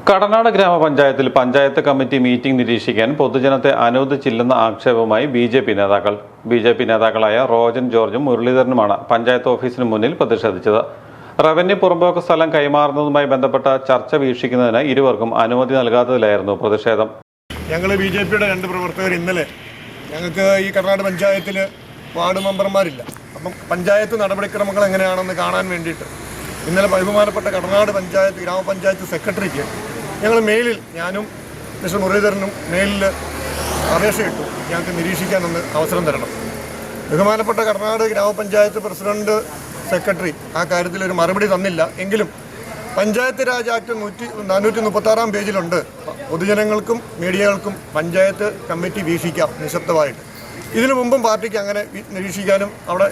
കടനാട് ഗ്രാമപഞ്ചായത്തിൽ panchayat committee meeting നിരീക്ഷിക്കാൻ പൊതുജനത്തെ അനുവദിച്ചില്ലെന്ന ആക്ഷേപവുമായി B J P നേതാക്കളായ റോജൻ ജോർജും മുരളീധരനുമാണ് പഞ്ചായത്ത് ഓഫീസിന് മുന്നിൽ പ്രതിഷേധിച്ചത്. റവന്യൂ പുറമ്പോക്ക് സ്ഥലം കൈമാറുന്നതുമായി ബന്ധപ്പെട്ട ചർച്ച വീക്ഷിക്കുന്നതിന് ഇരുവർക്കും അനുമതി നൽകാത്തതിലായിരുന്നു പ്രതിഷേധം. ഞങ്ങൾ BJPയുടെ 2 പ്രവർത്തകർ ഇന്നലെ ഞങ്ങൾക്ക് ഈ കടനാട് പഞ്ചായത്തിൽ വാർഡ് മെമ്പർമാരില്ല, അപ്പം പഞ്ചായത്ത് നടപടിക്രമങ്ങൾ എങ്ങനെയാണെന്ന് കാണാൻ വേണ്ടിയിട്ട് ഇന്നലെ ബഹുമാനപ്പെട്ട കടനാട് പഞ്ചായത്ത് ഗ്രാമപഞ്ചായത്ത് സെക്രട്ടറിക്ക് ഞങ്ങൾ മെയിലിൽ, ഞാനും മിസ്റ്റർ മുരളീധരനും മെയിലിൽ അപേക്ഷയിട്ടു. ഞങ്ങൾക്ക് നിരീക്ഷിക്കാനൊന്ന് അവസരം തരണം. ബഹുമാനപ്പെട്ട കടനാട് ഗ്രാമപഞ്ചായത്ത് പ്രസിഡന്റ് സെക്രട്ടറി ആ കാര്യത്തിൽ ഒരു മറുപടി തന്നില്ല. എങ്കിലും പഞ്ചായത്ത് രാജ് ആക്ട് 436 പേജിലുണ്ട്, പൊതുജനങ്ങൾക്കും മീഡിയകൾക്കും പഞ്ചായത്ത് കമ്മിറ്റി വീക്ഷിക്കാം നിശബ്ദമായിട്ട്. ഇതിനു മുമ്പും പാർട്ടിക്ക് അങ്ങനെ നിരീക്ഷിക്കാനും അവിടെ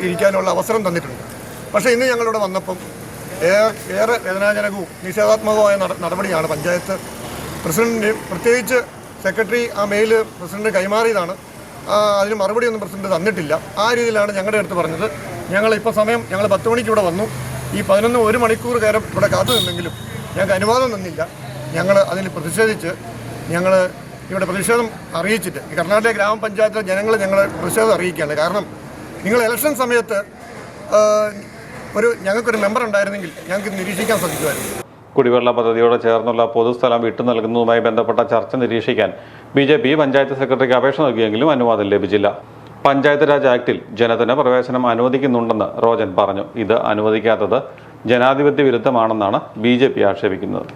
ഇരിക്കാനുള്ള അവസരം തന്നിട്ടുണ്ട്. പക്ഷേ ഇന്ന് ഞങ്ങളിവിടെ വന്നപ്പം ഏറെ വേദനാജനകവും നിഷേധാത്മകവുമായ നടപടിയാണ് പഞ്ചായത്ത് പ്രസിഡന്റിൻ്റെയും പ്രത്യേകിച്ച് സെക്രട്ടറി ആ മെയിൽ പ്രസിഡന്റ് കൈമാറിയതാണ്. അതിന് മറുപടിയൊന്നും പ്രസിഡന്റ് തന്നിട്ടില്ല. ആ രീതിയിലാണ് ഞങ്ങളുടെ അടുത്ത് പറഞ്ഞത്. ഞങ്ങളിപ്പോൾ സമയം 10 മണിക്ക് ഇവിടെ വന്നു. ഈ 1 മണിക്കൂർ നേരം ഇവിടെ കാത്തു നിന്നെങ്കിലും ഞങ്ങൾക്ക് അനുവാദം തന്നില്ല. ഞങ്ങൾ അതിൽ പ്രതിഷേധിച്ച് ഞങ്ങൾ ഇവിടെ പ്രതിഷേധം അറിയിച്ചിട്ട് ഈ കർണാടക ഗ്രാമപഞ്ചായത്തിലെ ജനങ്ങൾ ഞങ്ങളെ പ്രതിഷേധം അറിയിക്കുകയാണ്. കാരണം നിങ്ങൾ ഇലക്ഷൻ സമയത്ത് ഞങ്ങൾക്കൊരു മെമ്പർ ഉണ്ടായിരുന്നെങ്കിൽ ഞങ്ങൾക്ക് നിരീക്ഷിക്കാൻ സാധിക്കുമായിരുന്നു. കുടിവെള്ള പദ്ധതിയോട് ചേർന്നുള്ള പൊതുസ്ഥലം വിട്ടു നൽകുന്നതുമായി ബന്ധപ്പെട്ട ചർച്ച നിരീക്ഷിക്കാൻ BJP പഞ്ചായത്ത് സെക്രട്ടറിക്ക് അപേക്ഷ നൽകിയെങ്കിലും അനുവാദം ലഭിച്ചില്ല. പഞ്ചായത്ത് രാജ് ആക്ടിൽ ജനത്തിന് പ്രവേശനം അനുവദിക്കുന്നുണ്ടെന്ന് റോജൻ പറഞ്ഞു. ഇത് അനുവദിക്കാത്തത് ജനാധിപത്യ വിരുദ്ധമാണെന്നാണ് BJP ആക്ഷേപിക്കുന്നത്.